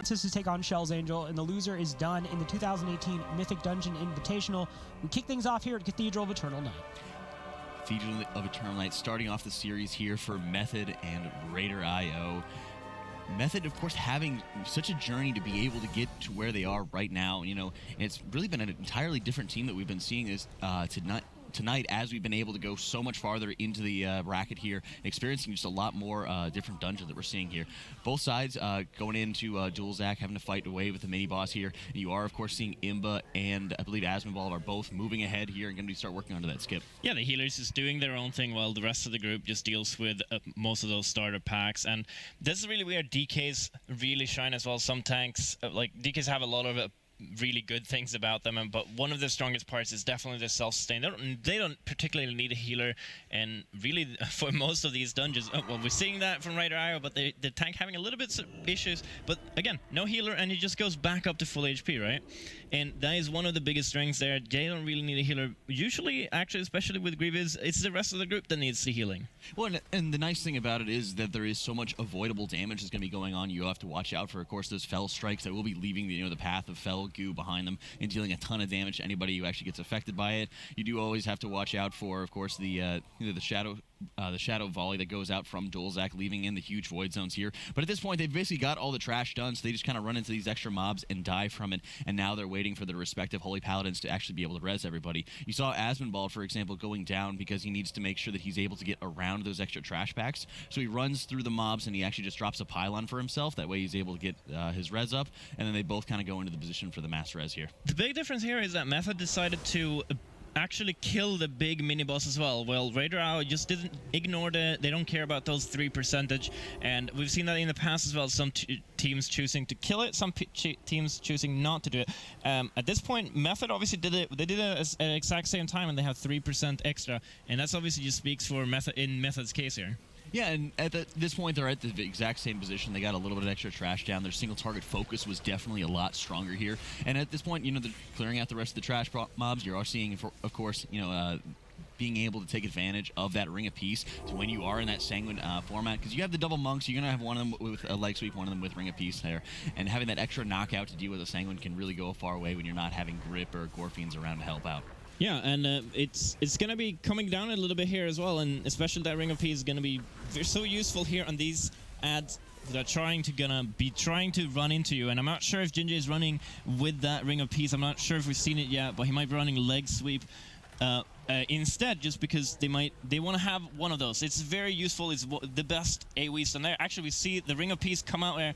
Francis to take on Shell's Angel, and the loser is done in the 2018 Mythic Dungeon Invitational. We kick things off here at Cathedral of Eternal Light. Cathedral of Eternal Light starting off the series here for Method and Raider.io. Method, of course, having such a journey to be able to get to where they are right now. You know, and it's really been an entirely different team that we've been seeing this tonight as we've been able to go so much farther into the bracket here, experiencing just a lot more different dungeons that we're seeing here. Both sides going into Dual Zac, having to fight away with the mini-boss here. And you are, of course, seeing Imba and I believe Asmonbald are both moving ahead here and going to start working onto that skip. Yeah, the healers is doing their own thing while the rest of the group just deals with most of those starter packs. And this is really where DKs really shine as well. Some tanks, like DKs have a lot of really good things about them, but one of the strongest parts is definitely their self-sustain. They don't particularly need a healer, and really for most of these dungeons, well, we're seeing that from Raider.io, but the tank having a little bit of issues, but again, no healer, and he just goes back up to full HP, right? And that is one of the biggest strengths there. They don't really need a healer. Usually, actually, especially with Grievous, it's the rest of the group that needs the healing. Well, and the nice thing about it is that there is so much avoidable damage that's going to be going on. You have to watch out for, of course, those Fel strikes that will be leaving the path of Fel goo behind them and dealing a ton of damage to anybody who actually gets affected by it. You do always have to watch out for, of course, the shadow volley that goes out from Dual Zac, leaving in the huge void zones here. But at this point, they've basically got all the trash done, so they just kind of run into these extra mobs and die from it. And now they're waiting for the respective Holy Paladins to actually be able to res everybody. You saw Asmonbald, for example, going down because he needs to make sure that he's able to get around those extra trash packs. So he runs through the mobs and he actually just drops a pylon for himself. That way he's able to get his res up, and then they both kind of go into the position for the mass res here. The big difference here is that Method decided to actually kill the big mini-boss as well. Well, Raider.io just didn't ignore they don't care about those 3%, and we've seen that in the past as well. Some teams choosing to kill it, some teams choosing not to do it. At this point, Method obviously did it. They did it at the exact same time, and they have 3% extra, and that's obviously just speaks for Method's case here. Yeah, and at this point, they're at the exact same position. They got a little bit of extra trash down. Their single target focus was definitely a lot stronger here. And at this point, they're clearing out the rest of the trash mobs. You're seeing, of course, being able to take advantage of that Ring of Peace. So when you are in that Sanguine format, because you have the double monks, you're going to have one of them with a leg sweep, one of them with Ring of Peace there. And having that extra knockout to deal with a Sanguine can really go a far way when you're not having Grip or Gorfiends around to help out. Yeah, and it's going to be coming down a little bit here as well, and especially that Ring of Peace is going to be so useful here on these ads that are trying to run into you. And I'm not sure if Jinja is running with that Ring of Peace. I'm not sure if we've seen it yet, but he might be running leg sweep instead, just because they want to have one of those. It's very useful. It's the best AoE stun there. Actually, we see the Ring of Peace come out there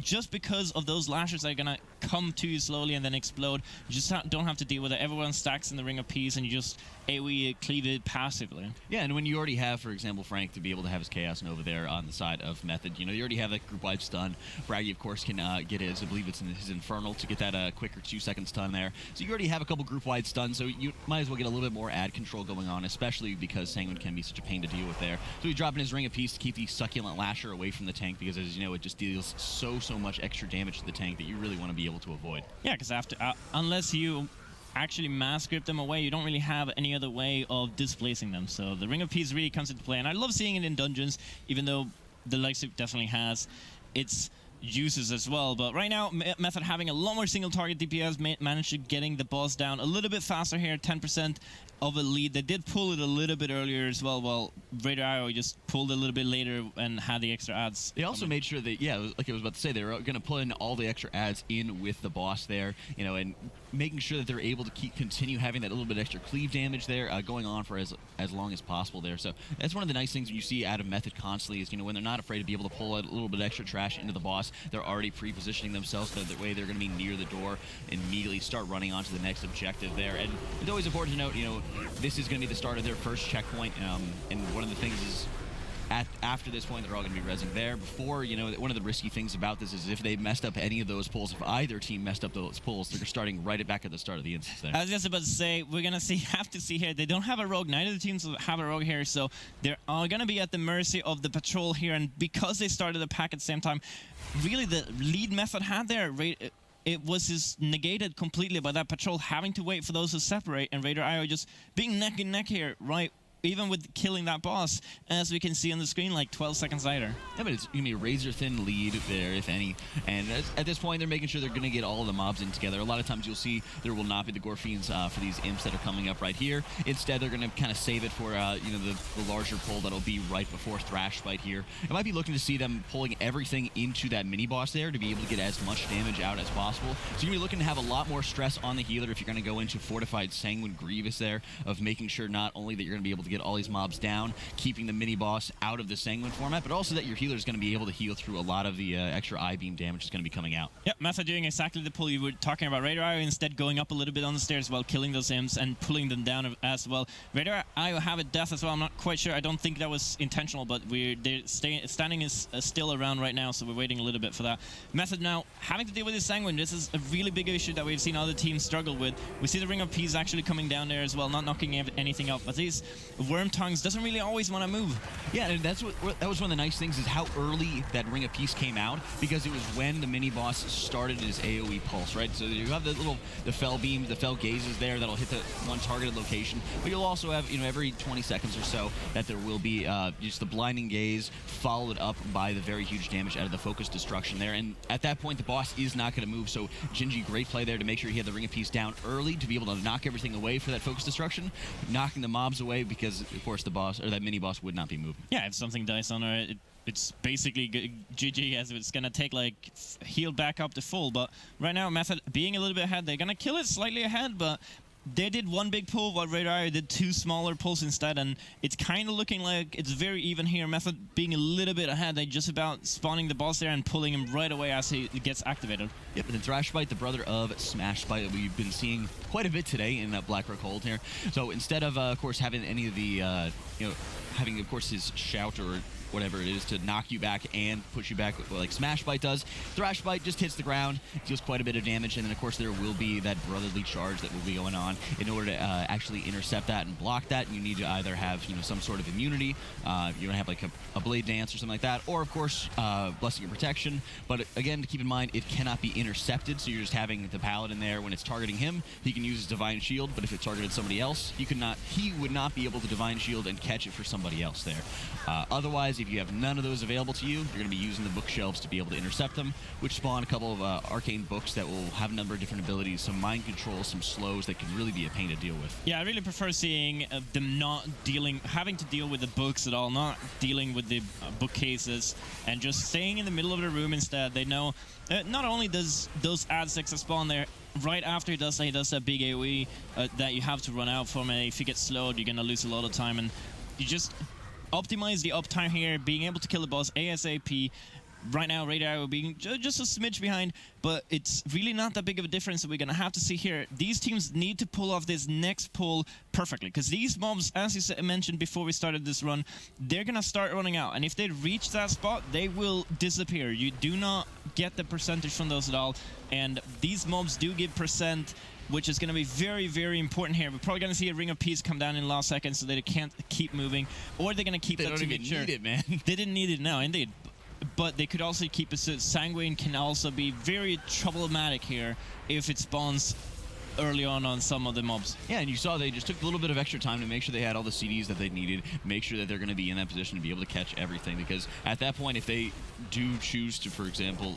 just because of those lashes that are going to come to you slowly and then explode. You just don't have to deal with it. Everyone stacks in the Ring of Peace and you just AoE cleave it passively. Yeah, and when you already have, for example, Frank to be able to have his Chaos Nova there on the side of Method, you already have that group-wide stun. Braggy, of course, can get his, I believe it's in his Infernal to get that quicker 2-second stun there. So you already have a couple group-wide stuns, so you might as well get a little bit more ad control going on, especially because Sanguine can be such a pain to deal with there. So he's dropping his Ring of Peace to keep the Succulent Lasher away from the tank, because as you know, it just deals so much extra damage to the tank that you really want to be able to avoid. Yeah, because unless you actually mass grip them away, you don't really have any other way of displacing them. So the Ring of Peace really comes into play, and I love seeing it in dungeons, even though the Legsweep definitely has its uses as well. But right now, Method having a lot more single target DPS, managed to getting the boss down a little bit faster here, 10% of a lead. They did pull it a little bit earlier as well, while Raider.io just pulled a little bit later and had the extra ads. They also made sure that, like I was about to say, they were going to put in all the extra ads in with the boss there, and making sure that they're able to continue having that little bit extra cleave damage there going on for as long as possible there. So that's one of the nice things you see out of Method constantly is, when they're not afraid to be able to pull a little bit extra trash into the boss, they're already pre-positioning themselves so that way they're going to be near the door and immediately start running on to the next objective there. And it's always important to note, this is going to be the start of their first checkpoint, and one of the things is after this point, they're all going to be rezzing there. Before, one of the risky things about this is if they messed up any of those pulls, if either team messed up those pulls, they're starting right back at the start of the instance there. I was just about to say, we're going to have to see here. They don't have a rogue. Neither of the teams have a rogue here, so they're going to be at the mercy of the patrol here. And because they started the pack at the same time, really the lead Method had there, it was just negated completely by that patrol having to wait for those to separate, and Raider.io just being neck and neck here, right even with killing that boss, as we can see on the screen, like 12 seconds later. Yeah, but it's going to be a razor-thin lead there, if any. And at this point, they're making sure they're going to get all of the mobs in together. A lot of times you'll see there will not be the Gore Fiends for these imps that are coming up right here. Instead, they're going to kind of save it for the larger pull that'll be right before Thrashbite here. I might be looking to see them pulling everything into that mini-boss there to be able to get as much damage out as possible. So you're going to be looking to have a lot more stress on the healer if you're going to go into Fortified Sanguine Grievous there, of making sure not only that you're going to be able to get all these mobs down, keeping the mini-boss out of the Sanguine format, but also that your healer is going to be able to heal through a lot of the extra I-beam damage that's going to be coming out. Yep, Method doing exactly the pull you were talking about. Radar Io instead going up a little bit on the stairs while killing those imps and pulling them down as well. Radar Io have a death as well. I'm not quite sure. I don't think that was intentional, but standing is still around right now, so we're waiting a little bit for that. Method now having to deal with his Sanguine. This is a really big issue that we've seen other teams struggle with. We see the Ring of Peace actually coming down there as well, not knocking anything up, but these Worm Tongues doesn't really always want to move. Yeah, and that was one of the nice things, is how early that Ring of Peace came out, because it was when the mini-boss started his AoE pulse, right? So you have the Fell Beams, the Fell Gazes there that'll hit the one targeted location, but you'll also have, every 20 seconds or so that there will be just the Blinding Gaze followed up by the very huge damage out of the Focus Destruction there, and at that point the boss is not going to move, so Gingy, great play there to make sure he had the Ring of Peace down early to be able to knock everything away for that Focus Destruction, knocking the mobs away, because of course the boss, or that mini-boss, would not be moving. Yeah, if something dies on her, it's basically GG, as it's going to take, like, heal back up to full. But right now, Method being a little bit ahead, they're going to kill it slightly ahead, but they did one big pull while Radar did two smaller pulls instead, and it's kind of looking like it's very even here. Method being a little bit ahead. They just about spawning the boss there and pulling him right away as he gets activated. Yep, and then Thrashbite, the brother of Smashbite, that we've been seeing quite a bit today in Blackrock Hold here. So instead of course, having any of the, having, of course, his shout or whatever it is to knock you back and push you back like Smashbite does, Thrashbite just hits the ground, deals quite a bit of damage, and then of course there will be that brotherly charge that will be going on. In order to actually intercept that and block that, you need to either have some sort of immunity, you don't have like a blade dance or something like that, or of course Blessing of Protection. But again, to keep in mind, it cannot be intercepted, so you're just having the Paladin there. When it's targeting him, he can use his Divine Shield, but if it targeted somebody else, he would not be able to Divine Shield and catch it for somebody else there. Otherwise, if you have none of those available to you, you're going to be using the bookshelves to be able to intercept them, which spawn a couple of arcane books that will have a number of different abilities, some mind control, some slows that can really be a pain to deal with. Yeah, I really prefer seeing them not having to deal with the books at all, not dealing with the bookcases, and just staying in the middle of the room instead. They know not only does those ad-6 spawn there right after he does that big AoE that you have to run out from, and if you get slowed, you're going to lose a lot of time, and you just optimize the uptime here, being able to kill the boss ASAP. Right now, Radar being just a smidge behind, but it's really not that big of a difference that we're going to have to see here. These teams need to pull off this next pull perfectly, because these mobs, as you mentioned before we started this run, they're going to start running out, and if they reach that spot, they will disappear. You do not get the percentage from those at all, and these mobs do give percent, which is going to be very, very important here. We're probably going to see a Ring of Peace come down in the last second so they can't keep moving, or they're going to keep that to make sure. They don't even need it, man. They didn't need it now, indeed. But they could also keep it, so Sanguine can also be very problematic here if it spawns early on some of the mobs. Yeah, and you saw they just took a little bit of extra time to make sure they had all the CDs that they needed, make sure that they're going to be in that position to be able to catch everything, because at that point, if they do choose to, for example,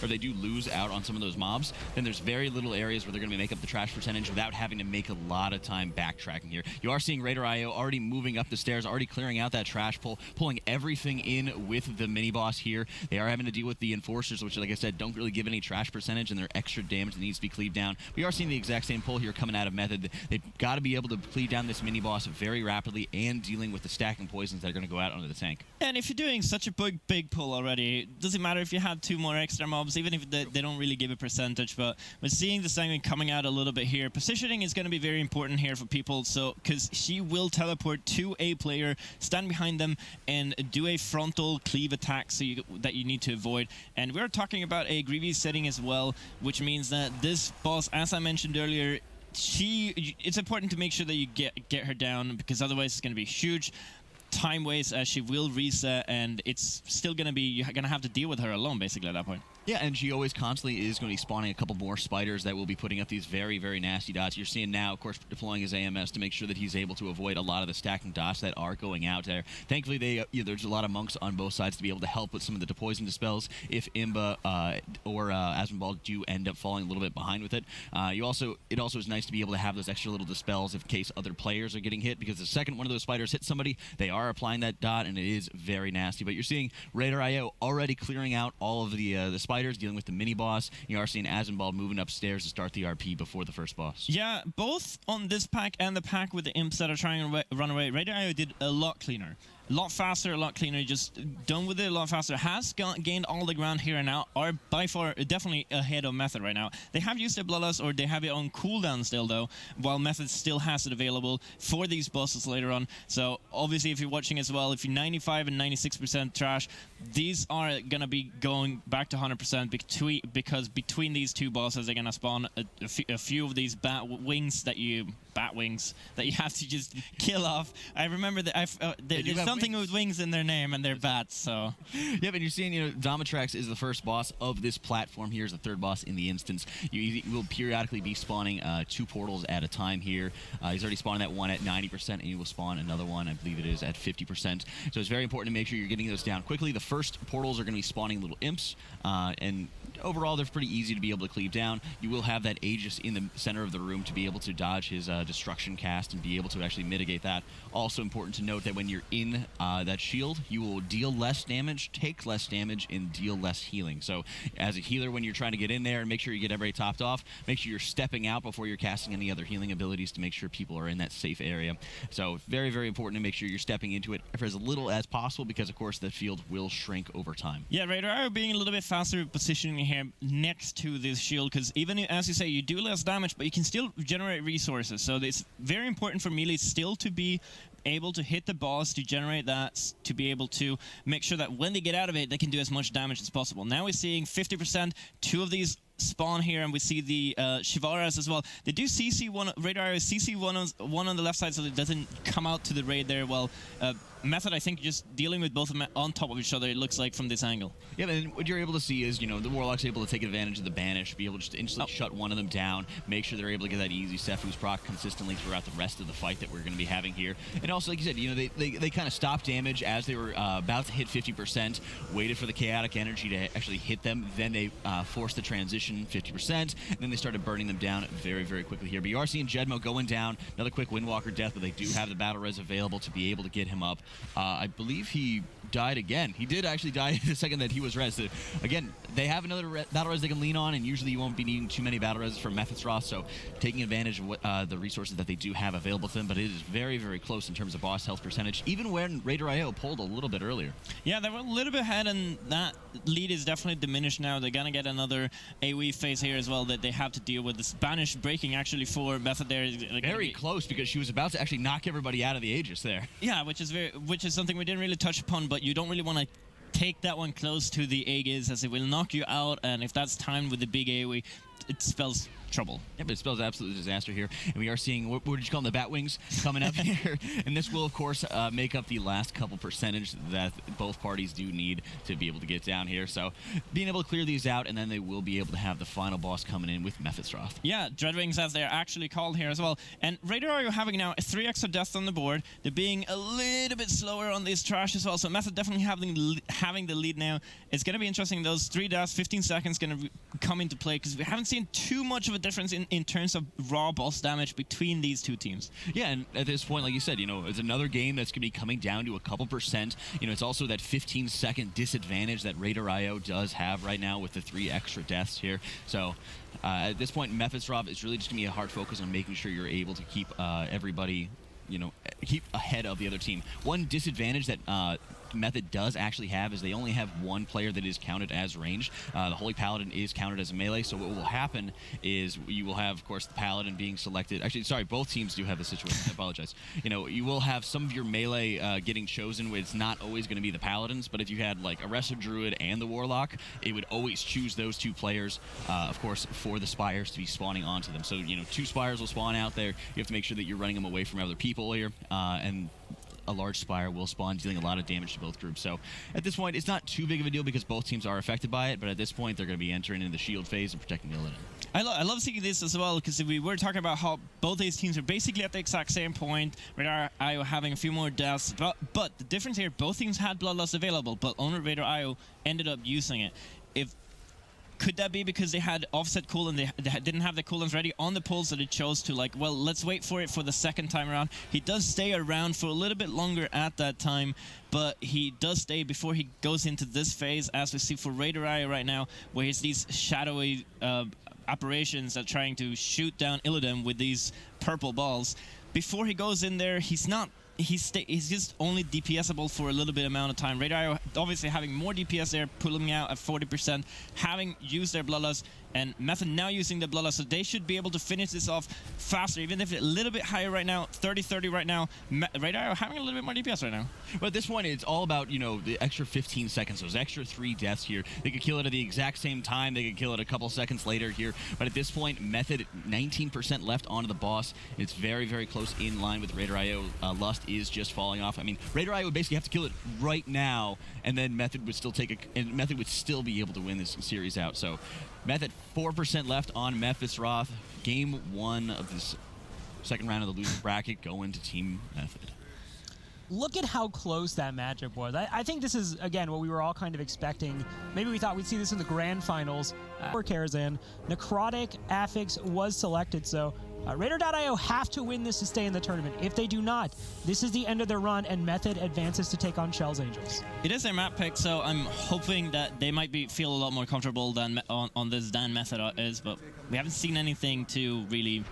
or they do lose out on some of those mobs, then there's very little areas where they're going to make up the trash percentage without having to make a lot of time backtracking here. You are seeing Radar IO already moving up the stairs, already clearing out that trash pull, pulling everything in with the mini-boss here. They are having to deal with the Enforcers, which, like I said, don't really give any trash percentage, and they're extra damage that needs to be cleaved down. We are seeing the exact same pull here coming out of Method. They've got to be able to cleave down this mini-boss very rapidly and dealing with the stacking poisons that are going to go out onto the tank. And if you're doing such a big pull already, it doesn't matter if you have two more extra mobs, even if they don't really give a percentage, but we're seeing the Sanguine coming out a little bit here. Positioning is going to be very important here for people, so because she will teleport to a player, stand behind them, and do a frontal cleave attack that you need to avoid. And we're talking about a Grievous setting as well, which means that this boss, as I mentioned earlier, it's important to make sure that you get her down, because otherwise it's going to be huge time waste, as she will reset, and it's still going to be, you're going to have to deal with her alone basically at that point. Yeah, and she always constantly is going to be spawning a couple more spiders that will be putting up these very, very nasty dots. You're seeing now, of course, deploying his AMS to make sure that he's able to avoid a lot of the stacking dots that are going out there. Thankfully, there's a lot of monks on both sides to be able to help with some of the poison dispels if Imba or Asmonball do end up falling a little bit behind with it. It also is nice to be able to have those extra little dispels in case other players are getting hit, because the second one of those spiders hits somebody, they are applying that dot, and it is very nasty. But you're seeing Raider.io already clearing out all of the spiders, dealing with the mini boss. You are seeing Asmonball moving upstairs to start the RP before the first boss. Yeah, both on this pack and the pack with the imps that are trying to run away, Raider.io did a lot cleaner. A lot faster, a lot cleaner, just done with it a lot faster. Has gained all the ground here and now, are by far definitely ahead of Method right now. They have used their Bloodlust, or they have it on cooldown still though, while Method still has it available for these bosses later on. So obviously if you're watching as well, if you're 95 and 96% trash, these are going to be going back to 100% because between these two bosses they're going to spawn a few of these bat wings that you have to just kill off. I remember that there's something with wings in their name, and they're bats, so... Yeah, but you're seeing, Domitrax is the first boss of this platform. Here's the third boss in the instance. You will periodically be spawning 2 portals at a time here. He's already spawned that one at 90%, and you will spawn another one, I believe it is, at 50%. So it's very important to make sure you're getting those down quickly. The first portals are going to be spawning little imps, and overall they're pretty easy to be able to cleave down. You will have that Aegis in the center of the room to be able to dodge his destruction cast and be able to actually mitigate that. Also important to note that when you're in that shield, you will deal less damage, take less damage, and deal less healing. So as a healer, when you're trying to get in there and make sure you get everybody topped off, make sure you're stepping out before you're casting any other healing abilities to make sure people are in that safe area. So very, very important to make sure you're stepping into it for as little as possible, because of course the field will shrink over time. Yeah, Raider being a little bit faster positioning here next to this shield, because even as you say, you do less damage, but you can still generate resources. So it's very important for melee still to be able to hit the boss, to generate that, to be able to make sure that when they get out of it, they can do as much damage as possible. Now we're seeing 50%, 2 of these spawn here, and we see the Shivaras as well. They do CC one, Radar CC one on the left side, so it doesn't come out to the raid there. Well, Method, I think, just dealing with both of them on top of each other, it looks like, from this angle. Yeah, and what you're able to see is, the Warlock's able to take advantage of the banish, be able to just instantly shut one of them down, make sure they're able to get that easy Sefu's proc consistently throughout the rest of the fight that we're going to be having here. And also, like you said, they kind of stopped damage as they were about to hit 50%, waited for the chaotic energy to actually hit them, then they forced the transition 50%, and then they started burning them down very, very quickly here. But you are seeing Jedmo going down, another quick Windwalker death, but they do have the battle res available to be able to get him up. I believe he died again. He did actually die the second that he was res. So, again, they have another battle res they can lean on, and usually you won't be needing too many battle res from Mephithroth, so taking advantage of what, the resources that they do have available to them, but it is very, very close in terms of boss health percentage, even when Raider.io pulled a little bit earlier. Yeah, they were a little bit ahead, and that lead is definitely diminished now. They're going to get another AoE phase here as well that they have to deal with. The Spanish breaking actually for Method there. Very close, because she was about to actually knock everybody out of the Aegis there. Yeah, which is something we didn't really touch upon, but you don't really want to take that one close to the Aegis, as it will knock you out, and if that's timed with the big AoE, it spells trouble. Yeah, but it spells absolute disaster here. And we are seeing, what did you call them, the Batwings coming up here. And this will, of course, make up the last couple percentage that both parties do need to be able to get down here. So being able to clear these out, and then they will be able to have the final boss coming in with Mephithroth. Yeah, Dreadwings, as they're actually called here as well. And Raider are having now 3 extra deaths on the board. They're being a little bit slower on these trash as well. So Method definitely having the lead now. It's going to be interesting. Those 3 deaths, 15 seconds going to come into play, because we haven't seen too much of a difference in terms of raw boss damage between these two teams. Yeah, and at this point, like you said, it's another game that's going to be coming down to a couple percent. It's also that 15-second disadvantage that Raider.io does have right now with the 3 extra deaths here. So at this point, Mephithroth is really just going to be a hard focus on making sure you're able to keep everybody, keep ahead of the other team. One disadvantage that Method does actually have is they only have 1 player that is counted as ranged. The Holy Paladin is counted as a melee, so what will happen is you will have, of course, the Paladin being selected. Actually, sorry, both teams do have this situation. I apologize. You will have some of your melee getting chosen with, it's not always going to be the Paladins, but if you had like a Resto Druid and the Warlock, it would always choose those 2 players, of course, for the Spires to be spawning onto them. So, 2 Spires will spawn out there. You have to make sure that you're running them away from other people here, and a large Spire will spawn, dealing a lot of damage to both groups. So at this point, it's not too big of a deal because both teams are affected by it, but at this point, they're going to be entering into the shield phase and protecting Illidan. I love seeing this as well, because we were talking about how both these teams are basically at the exact same point, Radar IO having a few more deaths, but the difference here, both teams had Bloodlust available, but only Radar IO ended up using it. Could that be because they had offset cooldown, they didn't have the cooldowns ready on the pulls, so they chose to, like, well, let's wait for it for the second time around. He does stay around for a little bit longer at that time, but he does stay before he goes into this phase, as we see for Radar IO right now, where he's these shadowy apparitions that are trying to shoot down Illidan with these purple balls. Before he goes in there, he's just only DPSable for a little bit amount of time. Radar obviously having more DPS there, pulling out at 40%, having used their Bloodlust, and Method now using the Bloodlust, so they should be able to finish this off faster, even if it's a little bit higher right now, 30-30 right now. Radar having a little bit more DPS right now. But at this point, it's all about, you know, the extra 15 seconds, those extra 3 deaths here. They could kill it at the exact same time, they could kill it a couple seconds later here, but at this point, Method 19% left onto the boss. It's very, very close in line with Radar IO. Lust is just falling off. I mean, Radar IO would basically have to kill it right now, and then Method would still Method would still be able to win this series out. So Method 4% left on Mephisroth. Game 1 of this second round of the loser bracket going to Team Method. Look at how close that matchup was. I think this is, again, what we were all kind of expecting. Maybe we thought we'd see this in the grand finals for Karazhan. Necrotic Affix was selected, so Radar.io have to win this to stay in the tournament. If they do not, this is the end of their run, and Method advances to take on Shell's Angels. It is their map pick, so I'm hoping that they might feel a lot more comfortable than on this than Method is, but we haven't seen anything to really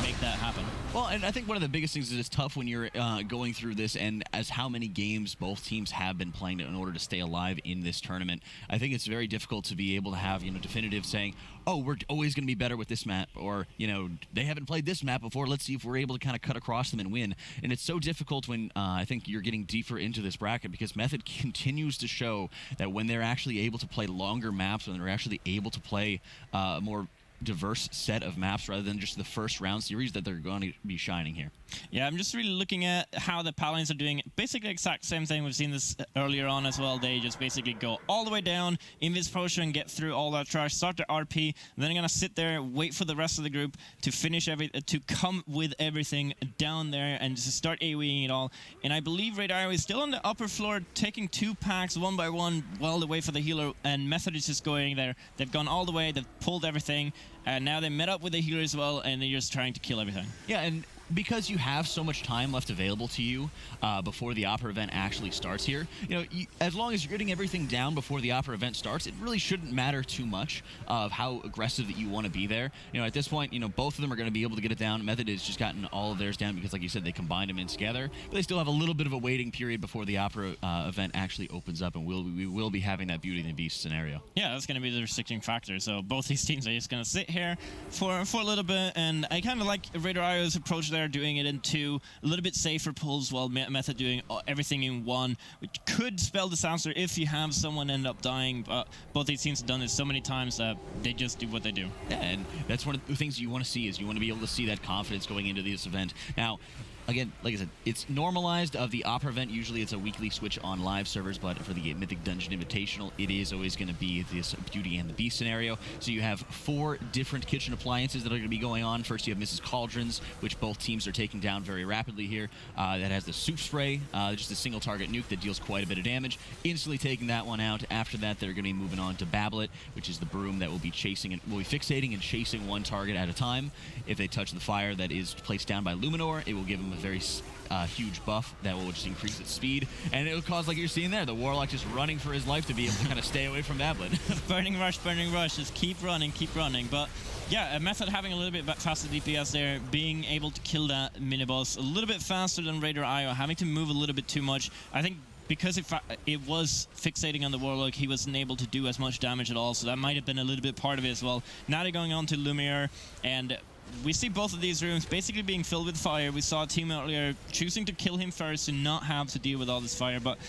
make that happen. Well, and I think one of the biggest things is it's tough when you're going through this, and as how many games both teams have been playing in order to stay alive in this tournament, I think it's very difficult to be able to have, you know, definitive saying, oh, we're always going to be better with this map, or, you know, they haven't played this map before, let's see if we're able to kind of cut across them and win. And it's so difficult when I think you're getting deeper into this bracket, because Method continues to show that when they're actually able to play longer maps, when they're actually able to play more diverse set of maps rather than just the first round series, that they're going to be shining here. Yeah, I'm just really looking at how the Paladins are doing. Basically exact same thing. We've seen this earlier on as well. They just basically go all the way down, Invis Potion, get through all that trash, start their RP, and then they're going to sit there, wait for the rest of the group to finish to come with everything down there and just start AoEing it all. And I believe Radar is still on the upper floor, taking 2 packs one by one while they wait for the healer, and Method is just going there. They've gone all the way, they've pulled everything, and now they met up with the healer as well, and they're just trying to kill everything. Yeah, and because you have so much time left available to you before the Opera event actually starts here, you know, as long as you're getting everything down before the Opera event starts, it really shouldn't matter too much of how aggressive that you want to be there. You know, at this point, you know, both of them are going to be able to get it down. Method has just gotten all of theirs down because, like you said, they combined them in together. But they still have a little bit of a waiting period before the Opera event actually opens up, and we will be having that Beauty and the Beast scenario. Yeah, that's going to be the restricting factor. So both these teams are just going to sit here for a little bit, and I kind of like Radar IO's approach there, doing it in 2 a little bit safer pulls, while Method doing everything in 1, which could spell disaster if you have someone end up dying. But both these teams have done this so many times that they just do what they do. Yeah, and that's one of the things you want to see, is you want to be able to see that confidence going into this event. Now, again, like I said, it's normalized of the Opera event. Usually it's a weekly switch on live servers, but for the Mythic Dungeon Invitational, it is always going to be this Beauty and the Beast scenario. So you have 4 different kitchen appliances that are going to be going on. First, you have Mrs. Cauldrons, which both teams are taking down very rapidly here. That has the soup spray, just a single target nuke that deals quite a bit of damage. Instantly taking that one out. After that, they're going to be moving on to Bablet, which is the broom that will be fixating and chasing 1 target at a time. If they touch the fire that is placed down by Luminor, it will give them a very huge buff that will just increase its speed, and it will cause, like you're seeing there, the Warlock just running for his life to be able to kind of stay away from Bablet. Burning rush, just keep running. But yeah, a Method having a little bit faster DPS there, being able to kill that mini-boss a little bit faster than Radar IO, having to move a little bit too much. I think because it was fixating on the Warlock, he wasn't able to do as much damage at all, so that might have been a little bit part of it as well. Now they're going on to Lumiere, and we see both of these rooms basically being filled with fire. We saw a team earlier choosing to kill him first and not have to deal with all this fire, but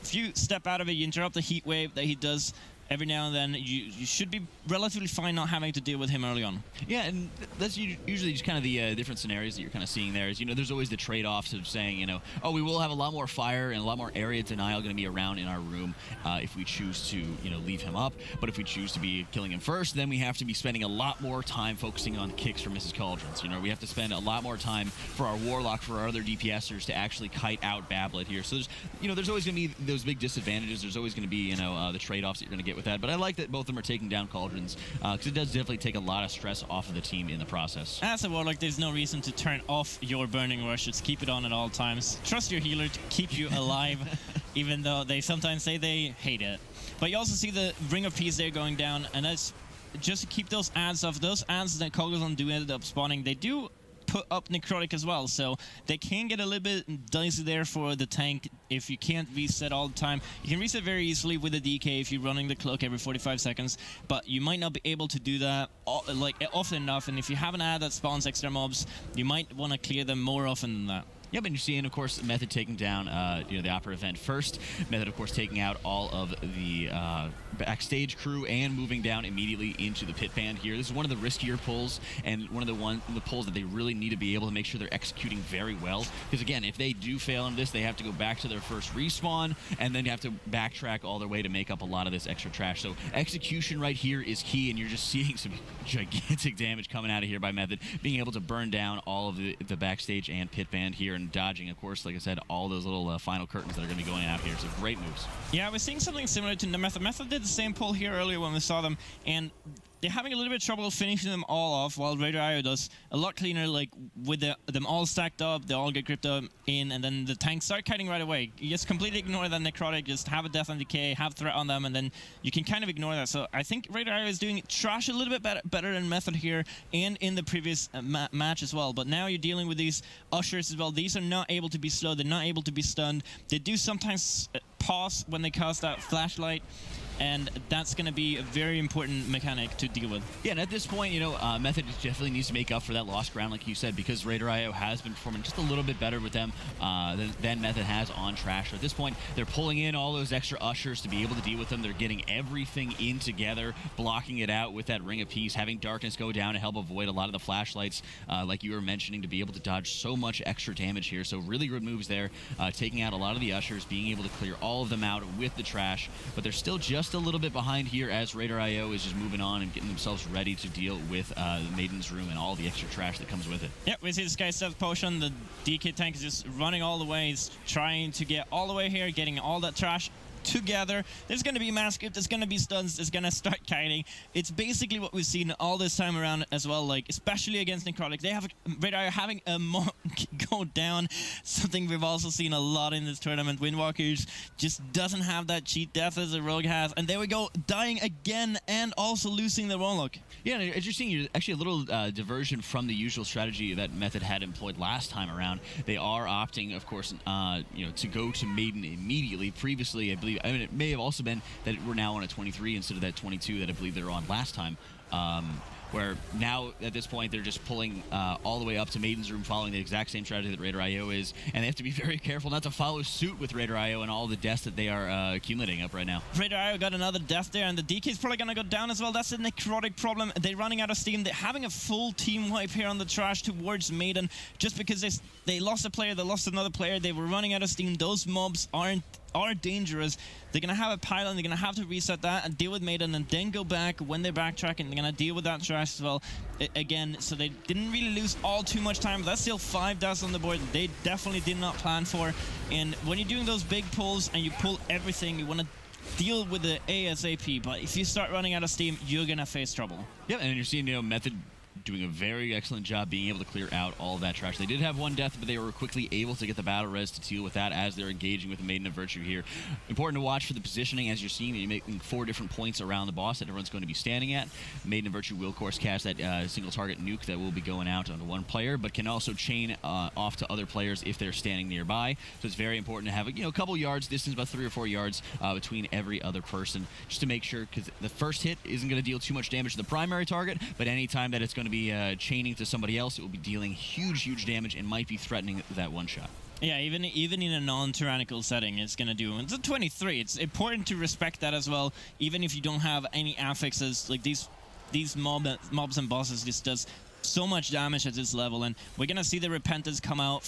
if you step out of it, you interrupt the heat wave that he does every now and then you should be relatively fine not having to deal with him early on. Yeah, and that's usually just kind of the different scenarios that you're kind of seeing there. Is, there's always the trade-offs of saying, oh, we will have a lot more fire and a lot more area denial going to be around in our room if we choose to, leave him up. But if we choose to be killing him first, then we have to be spending a lot more time focusing on kicks for Mrs. Cauldrons. We have to spend a lot more time for our Warlock, for our other DPSers to actually kite out Bablet here. So there's always going to be those big disadvantages. There's always going to be, the trade-offs that you're going to get with that. But I like that both of them are taking down Cauldrons because it does definitely take a lot of stress off of the team in the process. As a Warlock, there's no reason to turn off your Burning Rush. Just keep it on at all times. Trust your healer to keep you alive, even though they sometimes say they hate it. But you also see the Ring of Peace there going down, and that's just to keep those adds off. Those adds that Karazhan do end up spawning, they do put up Necrotic as well, so they can get a little bit dicey there for the tank if you can't reset all the time. You can reset very easily with the DK if you're running the cloak every 45 seconds, but you might not be able to do that often enough, and if you have an ad that spawns extra mobs, you might want to clear them more often than that. Yep, and you're seeing, of course, Method taking down, the Opera event first. Method, of course, taking out all of the backstage crew and moving down immediately into the pit band here. This is one of the riskier pulls and one of the pulls that they really need to be able to make sure they're executing very well. Because, again, if they do fail in this, they have to go back to their first respawn and then have to backtrack all their way to make up a lot of this extra trash. So execution right here is key, and you're just seeing some gigantic damage coming out of here by Method, being able to burn down all of the backstage and pit band here, and dodging, of course, like I said, all those little final curtains that are going to be going out here. So great moves. Yeah, we're seeing something similar to the Method. Method did the same pull here earlier when we saw them, and they're having a little bit of trouble finishing them all off, while Raider IO does a lot cleaner, like with them all stacked up, they all get gripped up in, and then the tanks start kiting right away. You just completely ignore that Necrotic, just have a Death and Decay, have Threat on them, and then you can kind of ignore that. So I think Raider IO is doing trash a little bit better than Method here, and in the previous match as well. But now you're dealing with these Ushers as well. These are not able to be slowed, they're not able to be stunned. They do sometimes pause when they cast that flashlight, and that's going to be a very important mechanic to deal with. Yeah, and at this point, Method definitely needs to make up for that lost ground, like you said, because Raider IO has been performing just a little bit better with them than Method has on Trash. So at this point, they're pulling in all those extra Ushers to be able to deal with them. They're getting everything in together, blocking it out with that Ring of Peace, having Darkness go down to help avoid a lot of the flashlights, like you were mentioning, to be able to dodge so much extra damage here. So really good moves there, taking out a lot of the Ushers, being able to clear all of them out with the Trash, but they're still just a little bit behind here as Raider IO is just moving on and getting themselves ready to deal with the Maiden's Room and all the extra trash that comes with it. Yep, we see this guy's Stealth Potion. The DK tank is just running all the way. He's trying to get all the way here, getting all that trash together. There's going to be mass grip, there's going to be stuns, there's going to start kiting. It's basically what we've seen all this time around as well, like especially against Necrotic. They have Raider having a monk go down, something we've also seen a lot in this tournament. Windwalkers just doesn't have that cheat death as a rogue has, and there we go, dying again and also losing the Warlock. Yeah, and as you're seeing, actually a little diversion from the usual strategy that Method had employed last time around. They are opting, of course, to go to Maiden immediately. Previously, I believe, it may have also been that we're now on a 23 instead of that 22 that I believe they were on last time. Where now, at this point, they're just pulling all the way up to Maiden's Room, following the exact same strategy that Raider IO is, and they have to be very careful not to follow suit with Raider IO and all the deaths that they are accumulating up right now. Raider IO got another death there, and the DK is probably going to go down as well. That's a Necrotic problem. They're running out of steam. They're having a full team wipe here on the Trash towards Maiden, just because they lost a player, they lost another player, they were running out of steam. Those mobs are dangerous. They're going to have a pylon, they're going to have to reset that and deal with Maiden, and then go back when they're backtracking. They're going to deal with that trash as well again, so they didn't really lose all too much time, but that's still 5 deaths on the board they definitely did not plan for. And when you're doing those big pulls and you pull everything, you want to deal with the ASAP, but if you start running out of steam, you're going to face trouble. Yeah, and you're seeing, Method doing a very excellent job being able to clear out all of that trash. They did have one death, but they were quickly able to get the battle res to deal with that as they're engaging with the Maiden of Virtue here. Important to watch for the positioning, as you're seeing that you're making 4 different points around the boss that everyone's going to be standing at. Maiden of Virtue will, of course, cast that single target nuke that will be going out onto one player, but can also chain off to other players if they're standing nearby. So it's very important to have a couple yards distance, about 3 or 4 yards between every other person, just to make sure, because the first hit isn't going to deal too much damage to the primary target, but anytime that it's going to be chaining to somebody else, it will be dealing huge damage and might be threatening that one shot. Yeah, even in a non-tyrannical setting, it's gonna do. It's a 23. It's important to respect that as well, even if you don't have any affixes. Like these mobs and bosses just does so much damage at this level, and we're gonna see the Repentance come out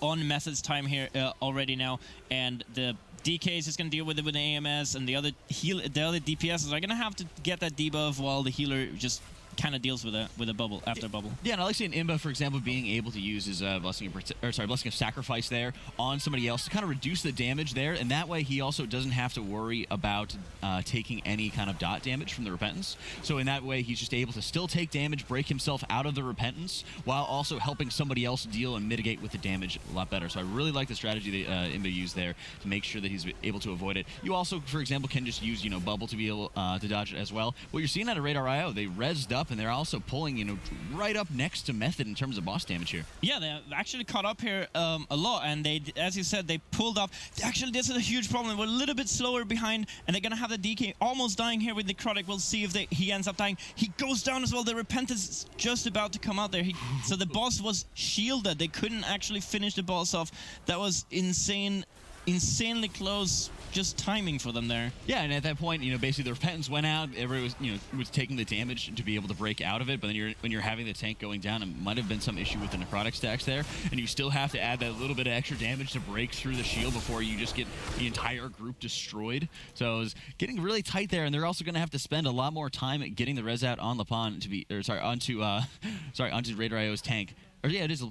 on Method's time here already now, and the DK is just gonna deal with it with the AMS, and the other DPSs are gonna have to get that debuff while the healer just kind of deals with a bubble after bubble. Yeah, and I like seeing Imba, for example, being able to use his Blessing of Sacrifice there on somebody else to kind of reduce the damage there, and that way he also doesn't have to worry about taking any kind of dot damage from the Repentance. So in that way, he's just able to still take damage, break himself out of the Repentance, while also helping somebody else deal and mitigate with the damage a lot better. So I really like the strategy that Imba used there to make sure that he's able to avoid it. You also, for example, can just use, Bubble to be able to dodge it as well. What you're seeing out of Radar IO, they rezzed up, and they're also pulling, right up next to Method in terms of boss damage here. Yeah, they actually caught up here a lot, and they, as you said, they pulled up. Actually, this is a huge problem. We're a little bit slower behind, and they're gonna have the DK almost dying here with Necrotic. We'll see if he ends up dying. He goes down as well. The Repentance is just about to come out there. So the boss was shielded. They couldn't actually finish the boss off. That was insanely close, just timing for them there. Yeah, and at that point, basically the Repentance went out. Everybody was, was taking the damage to be able to break out of it. But then when you're having the tank going down, it might have been some issue with the necrotic stacks there, and you still have to add that little bit of extra damage to break through the shield before you just get the entire group destroyed. So it was getting really tight there, and they're also going to have to spend a lot more time at getting the res out on Lapon onto Raider IO's tank. Or yeah, it is.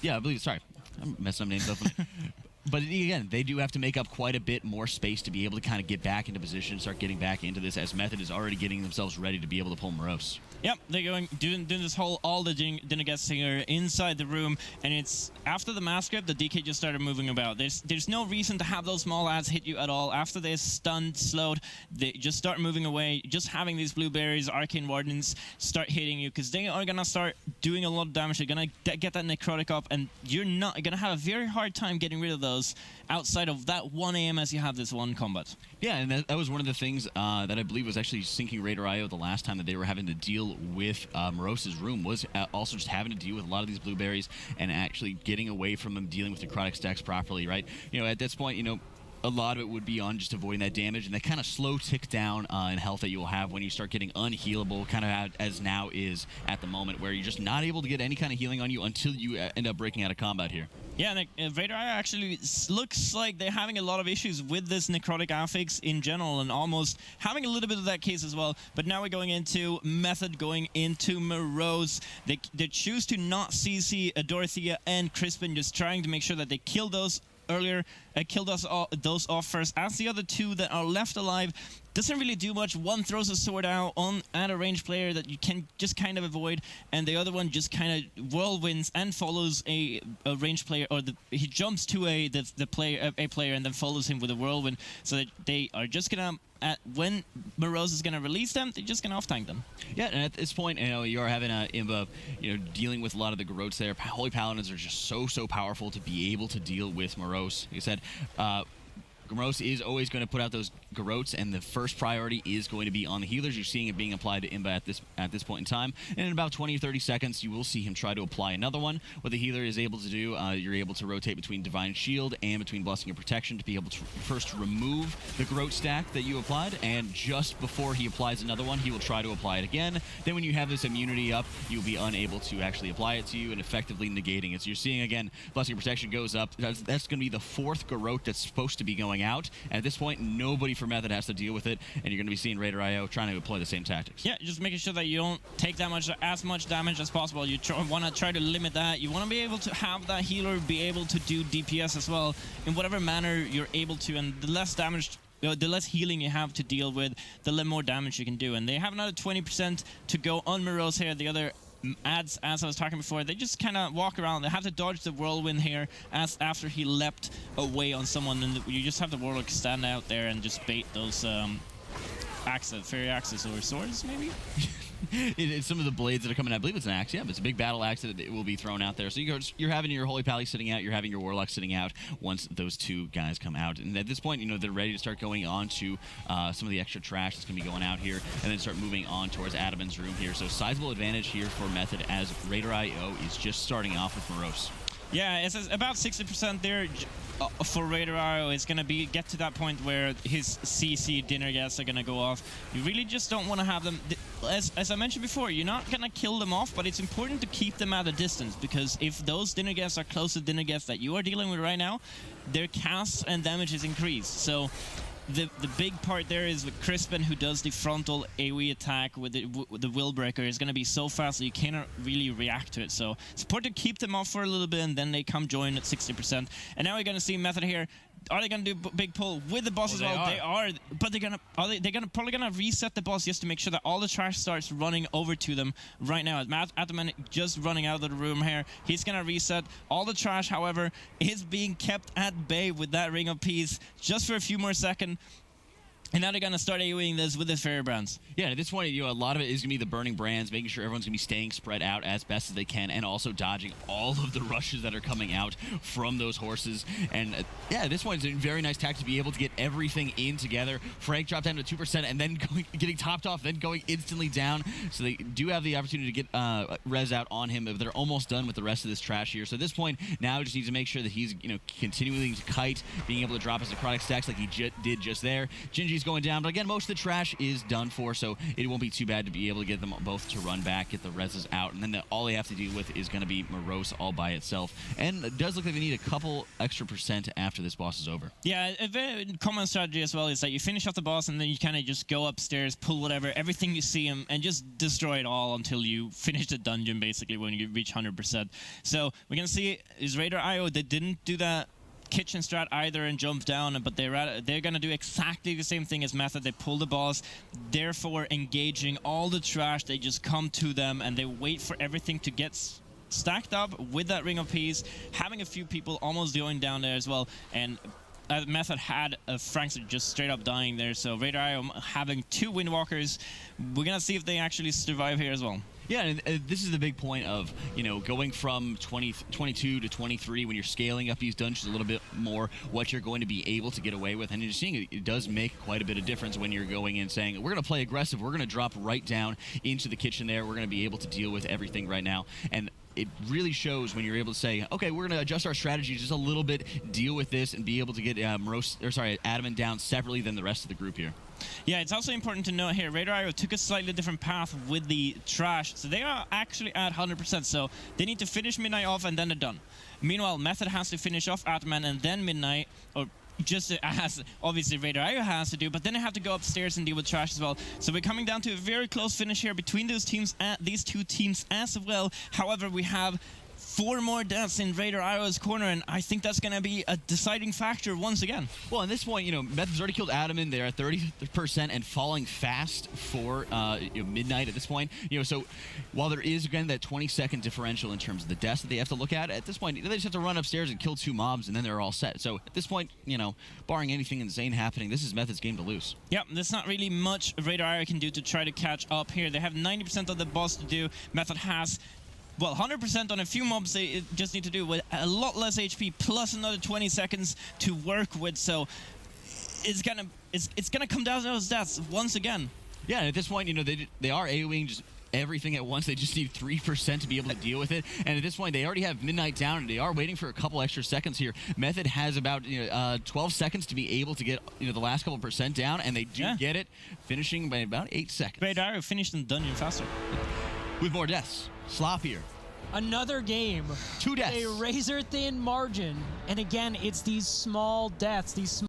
Yeah, I believe. Sorry, I'm messing up names up. But again, they do have to make up quite a bit more space to be able to kind of get back into position, start getting back into this, as Method is already getting themselves ready to be able to pull Morose. Yep, they're doing this whole all the dinner guest singer inside the room, and it's after the mass grip, the DK just started moving about. There's no reason to have those small ads hit you at all. After they're stunned, slowed, they just start moving away. Just having these blueberries, arcane wardens start hitting you, because they are gonna start doing a lot of damage. They're gonna get that necrotic up, and you're not gonna have a very hard time getting rid of those outside of that one AMS you have this one combat. Yeah, and that was one of the things that I believe was actually sinking Raider IO the last time that they were having to deal with Morose's room, was also just having to deal with a lot of these blueberries and actually getting away from them, dealing with necrotic stacks properly, right? At this point, a lot of it would be on just avoiding that damage and that kind of slow tick down in health that you will have when you start getting unhealable, kind of as now is at the moment, where you're just not able to get any kind of healing on you until you end up breaking out of combat here. Yeah, and Raider actually looks like they're having a lot of issues with this necrotic affix in general, and almost having a little bit of that case as well. But now we're going into Method, going into Morose. They choose to not CC Dorothea and Crispin, just trying to make sure that they kill those earlier, killed those off first, as the other two that are left alive doesn't really do much. One throws a sword out at a ranged player that you can just kind of avoid, and the other one just kind of whirlwinds and follows a ranged player, or he jumps to a player and then follows him with a whirlwind, so that they are just gonna, when Morose is gonna release them, they're just gonna off-tank them. Yeah, and at this point, you are having Imba, dealing with a lot of the Garrotes there. Holy Paladins are just so powerful to be able to deal with Morose. Like I said, Morose is always going to put out those Garrotes, and the first priority is going to be on the healers. You're seeing it being applied to Imba at this point in time, and in about 20 or 30 seconds, you will see him try to apply another one. What the healer is able to do, you're able to rotate between Divine Shield and between Blessing of Protection to be able to first remove the Garrote stack that you applied, and just before he applies another one, he will try to apply it again. Then when you have this immunity up, you'll be unable to actually apply it to you and effectively negating it. So you're seeing, again, Blessing of Protection goes up. That's going to be the fourth Garrote that's supposed to be going out. And at this point, nobody for Method has to deal with it, and you're going to be seeing Raider IO trying to employ the same tactics. Yeah, just making sure that you don't take as much damage as possible. You want to try to limit that. You want to be able to have that healer be able to do DPS as well in whatever manner you're able to, and the less damage, the less healing you have to deal with, the more damage you can do. And they have another 20% to go on Morose here. The other ads, as I was talking before, they just kind of walk around. They have to dodge the whirlwind here after he leapt away on someone, and you just have the Warlock stand out there and just bait those fairy axes or swords, maybe? It's some of the blades that are coming out. I believe it's an axe. Yeah, but it's a big battle axe that it will be thrown out there. So you're having your Holy Pally sitting out. You're having your Warlock sitting out once those two guys come out. And at this point, they're ready to start going on to some of the extra trash that's going to be going out here, and then start moving on towards Adaman's room here. So sizable advantage here for Method, as Raider IO is just starting off with Morose. Yeah, it's about 60% there for Raider Io. It's going to get to that point where his CC dinner guests are going to go off. You really just don't want to have them. As I mentioned before, you're not going to kill them off, but it's important to keep them at a distance, because if those dinner guests are close to dinner guests that you are dealing with right now, their casts and damage is increased. So the big part there is with Crispin, who does the frontal AoE attack with the Willbreaker, is going to be so fast that you cannot really react to it. So it's important to keep them off for a little bit, and then they come join at 60%. And now we're going to see Method here. Are they going to do big pull with the boss as well? They are, but they're probably gonna reset the boss just to make sure that all the trash starts running over to them right now. At the minute, just running out of the room here. He's gonna reset all the trash. However, is being kept at bay with that Ring of Peace just for a few more seconds. And now they're going to start AoEing this with the Fairy Brands. Yeah, at this point, a lot of it is going to be the Burning Brands, making sure everyone's going to be staying spread out as best as they can, and also dodging all of the rushes that are coming out from those horses. And yeah, at this point, it's a very nice tactic to be able to get everything in together. Frank dropped down to 2%, and then getting topped off, then going instantly down. So they do have the opportunity to get res out on him, but they're almost done with the rest of this trash here. So at this point, now just needs to make sure that he's continuing to kite, being able to drop his necrotic stacks like he did just there. Gingy's going down, but again, most of the trash is done for, so it won't be too bad to be able to get them both to run back, get the reses out, and then all they have to deal with is going to be Morose all by itself. And it does look like they need a couple extra % after this boss is over. Yeah, a very common strategy as well is that you finish off the boss, and then you kind of just go upstairs, pull whatever, everything you see him, and just destroy it all until you finish the dungeon, basically, when you reach 100%. So we're going to see is Raider Io, they didn't do that kitchen strat either and jump down, but they're going to do exactly the same thing as Method. They pull the boss, therefore engaging all the trash. They just come to them and they wait for everything to get stacked up with that Ring of Peace, having a few people almost going down there as well. And Method had Frank just straight up dying there, so Raider Io having 2 Windwalkers. We're going to see if they actually survive here as well. Yeah, and this is the big point of, going from 22 to 23 when you're scaling up these dungeons a little bit more, what you're going to be able to get away with. And you're seeing it does make quite a bit of difference when you're going in saying, we're going to play aggressive, we're going to drop right down into the kitchen there, we're going to be able to deal with everything right now. And it really shows when you're able to say, okay, we're going to adjust our strategy just a little bit, deal with this, and be able to get Adamant down separately than the rest of the group here. Yeah, it's also important to note here, Raider Io took a slightly different path with the trash, so they are actually at 100%, so they need to finish Midnight off and then they're done. Meanwhile, Method has to finish off Atman and then Midnight, or just as obviously Raider Io has to do, but then they have to go upstairs and deal with trash as well. So we're coming down to a very close finish here between those teams, these two teams as well. However, we have 4 more deaths in Raider Io's corner, and I think that's going to be a deciding factor once again. Well, at this point, Method's already killed Adam in there at 30% and falling fast for Midnight at this point. So while there is, again, that 20-second differential in terms of the deaths that they have to look at this point, they just have to run upstairs and kill 2 mobs, and then they're all set. So at this point, barring anything insane happening, this is Method's game to lose. Yep, there's not really much Raider Io can do to try to catch up here. They have 90% of the boss to do. Method has 100% on a few mobs they just need to do with a lot less HP plus another 20 seconds to work with, so it's gonna come down to those deaths once again. Yeah, and at this point, they are AoEing just everything at once. They just need 3% to be able to deal with it, and at this point, they already have Midnight down, and they are waiting for a couple extra seconds here. Method has about 12 seconds to be able to get the last couple % down, and they do get it, finishing by about 8 seconds. Raider Io finished in the dungeon faster. With more deaths. Sloppier. Another game. 2 deaths. A razor-thin margin. And again, it's these small deaths, these small